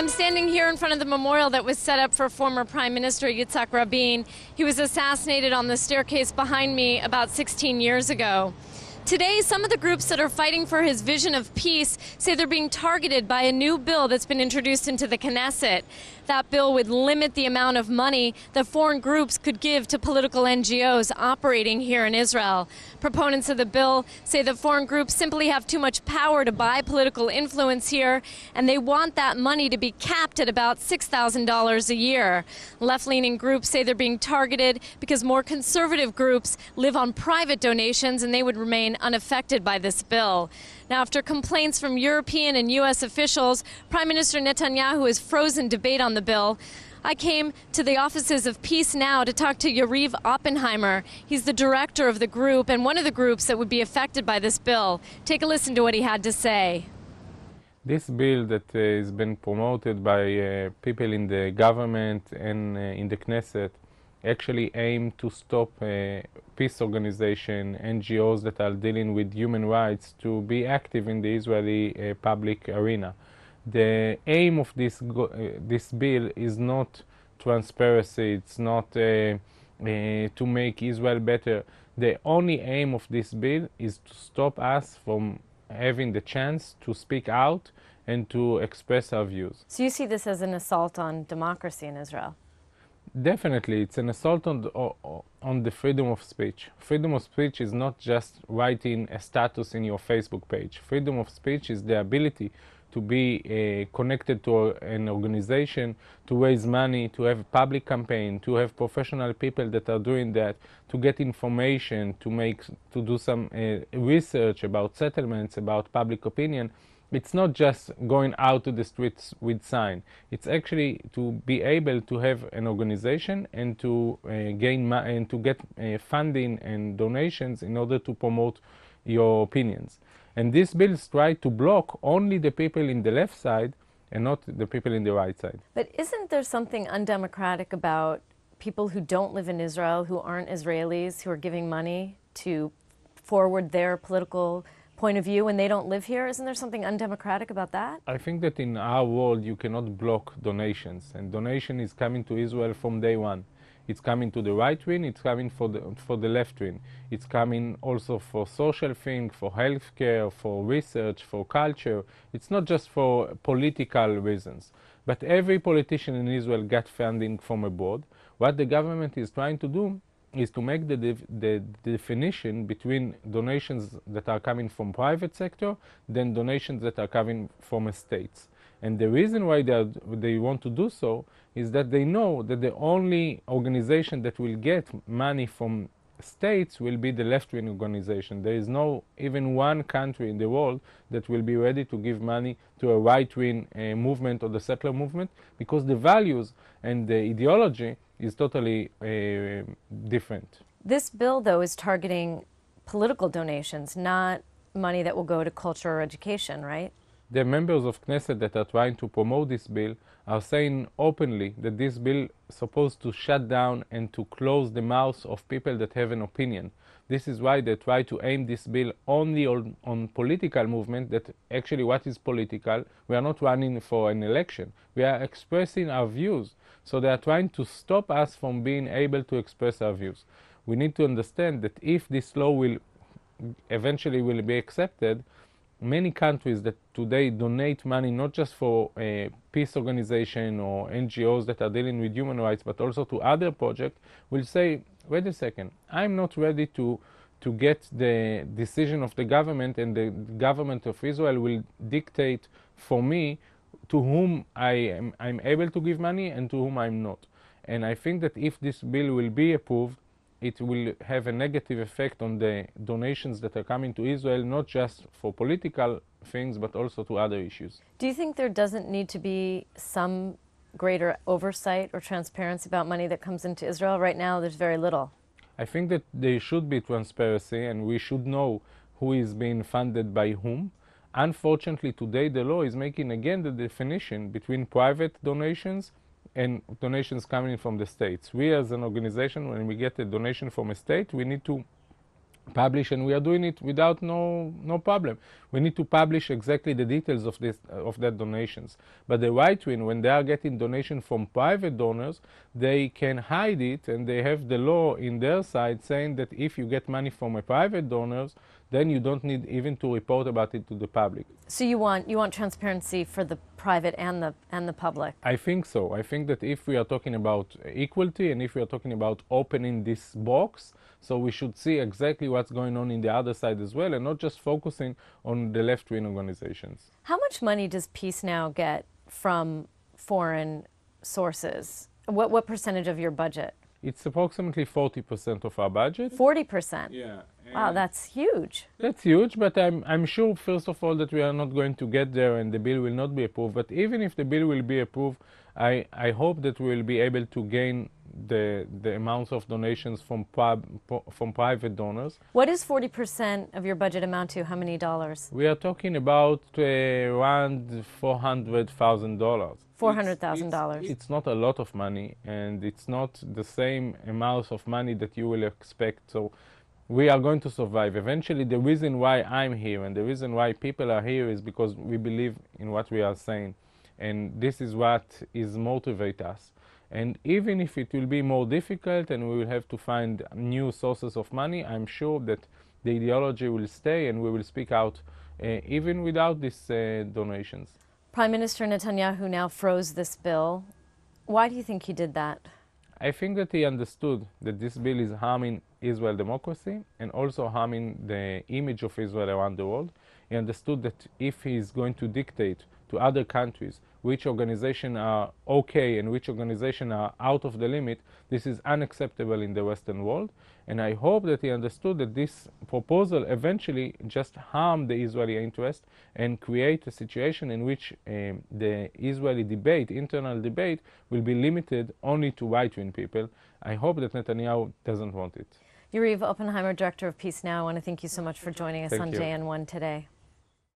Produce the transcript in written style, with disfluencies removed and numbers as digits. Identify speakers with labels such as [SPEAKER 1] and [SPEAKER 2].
[SPEAKER 1] I'm standing here in front of the memorial that was set up for former Prime Minister Yitzhak Rabin. He was assassinated on the staircase behind me about 16 years ago. Today, some of the groups that are fighting for his vision of peace say they're being targeted by a new bill that's been introduced into the Knesset. That bill would limit the amount of money that foreign groups could give to political NGOs operating here in Israel. Proponents of the bill say that foreign groups simply have too much power to buy political influence here, and they want that money to be capped at about $6,000 a year. Left-leaning groups say they're being targeted because more conservative groups live on private donations and they would remain unaffected by this bill. Now, after complaints from European and U.S. officials, Prime Minister Netanyahu has frozen debate on the bill. I came to the offices of Peace Now to talk to Yaariv Oppenheimer. He's the director of the group and one of the groups that would be affected by this bill. Take a listen to what he had to say.
[SPEAKER 2] This bill that has been promoted by people in the government and in the Knesset actually aim to stop peace organizations, NGOs that are dealing with human rights to be active in the Israeli public arena. The aim of this bill is not transparency, it's not to make Israel better. The only aim of this bill is to stop us from having the chance to speak out and to express our views.
[SPEAKER 1] So you see this as an assault on democracy in Israel?
[SPEAKER 2] Definitely, it's an assault on the freedom of speech. Freedom of speech is not just writing a status in your Facebook page. Freedom of speech is the ability to be connected to an organization, to raise money, to have a public campaign, to have professional people that are doing that, to get information, to do some research about settlements, about public opinion. It's not just going out to the streets with sign. It's actually to be able to have an organization and to get funding and donations in order to promote your opinions. And these bills try to block only the people in the left side and not the people in the right side.
[SPEAKER 1] But isn't there something undemocratic about people who don't live in Israel, who aren't Israelis, who are giving money to forward their political point of view when they don't live here? Isn't there something undemocratic about that?
[SPEAKER 2] I think that in our world you cannot block donations, and donation is coming to Israel from day one. It's coming to the right wing, it's coming for the left wing. It's coming also for social things, for healthcare, for research, for culture. It's not just for political reasons. But every politician in Israel got funding from abroad. What the government is trying to do is to make the definition between donations that are coming from private sector than donations that are coming from states. And the reason why they want to do so is that they know that the only organization that will get money from states will be the left-wing organization. There is no even one country in the world that will be ready to give money to a right-wing movement or the settler movement, because the values and the ideology is totally different.
[SPEAKER 1] This bill, though, is targeting political donations, not money that will go to culture or education, right?
[SPEAKER 2] The members of Knesset that are trying to promote this bill are saying openly that this bill is supposed to shut down and to close the mouths of people that have an opinion. This is why they try to aim this bill only on political movement, that actually what is political, we are not running for an election. We are expressing our views. So they are trying to stop us from being able to express our views. We need to understand that if this law will eventually be accepted, many countries that today donate money not just for a peace organization or NGOs that are dealing with human rights, but also to other projects, will say, wait a second, I'm not ready to get the decision of the government, and the government of Israel will dictate for me to whom I'm able to give money and to whom I'm not. And I think that if this bill will be approved, it will have a negative effect on the donations that are coming to Israel, not just for political things, but also to other issues.
[SPEAKER 1] Do you think there doesn't need to be some greater oversight or transparency about money that comes into Israel? Right now, there's very little.
[SPEAKER 2] I think that there should be transparency, and we should know who is being funded by whom. Unfortunately, today the law is making again the definition between private donations and donations coming from the states. We as an organization, when we get a donation from a state, we need to publish, and we are doing it without no problem. We need to publish exactly the details of that donations. But the right wing, when they are getting donation from private donors, they can hide it, and they have the law in their side saying that if you get money from a private donors, then you don't need even to report about it to the public.
[SPEAKER 1] So you want transparency for the private and the public?
[SPEAKER 2] I think so. I think that if we are talking about equality, and if we are talking about opening this box, so we should see exactly what's going on in the other side as well, and not just focusing on the left-wing organizations.
[SPEAKER 1] How much money does Peace Now get from foreign sources? What percentage of your budget?
[SPEAKER 2] It's approximately 40% of our budget.
[SPEAKER 1] 40%?
[SPEAKER 2] Yeah.
[SPEAKER 1] Wow, that's huge.
[SPEAKER 2] That's huge, but I'm sure, first of all, that we are not going to get there and the bill will not be approved. But even if the bill will be approved, I hope that we will be able to gain the amounts of donations from private donors.
[SPEAKER 1] What does 40% of your budget amount to? How many dollars?
[SPEAKER 2] We are talking about around $400,000.
[SPEAKER 1] $400,000.
[SPEAKER 2] It's not a lot of money, and it's not the same amount of money that you will expect. So we are going to survive. Eventually, the reason why I'm here and the reason why people are here is because we believe in what we are saying. And this is what is motivate us. And even if it will be more difficult and we will have to find new sources of money, I'm sure that the ideology will stay and we will speak out even without these donations.
[SPEAKER 1] Prime Minister Netanyahu now froze this bill. Why do you think he did that?
[SPEAKER 2] I think that he understood that this bill is harming Israel democracy and also harming the image of Israel around the world. He understood that if he is going to dictate to other countries which organizations are okay and which organizations are out of the limit, this is unacceptable in the Western world. And I hope that he understood that this proposal eventually just harm the Israeli interest and create a situation in which the Israeli debate, internal debate, will be limited only to right-wing people. I hope that Netanyahu doesn't want it.
[SPEAKER 1] Yaariv Oppenheimer, Director of Peace Now, I want to thank you so much for joining us on JN1 today.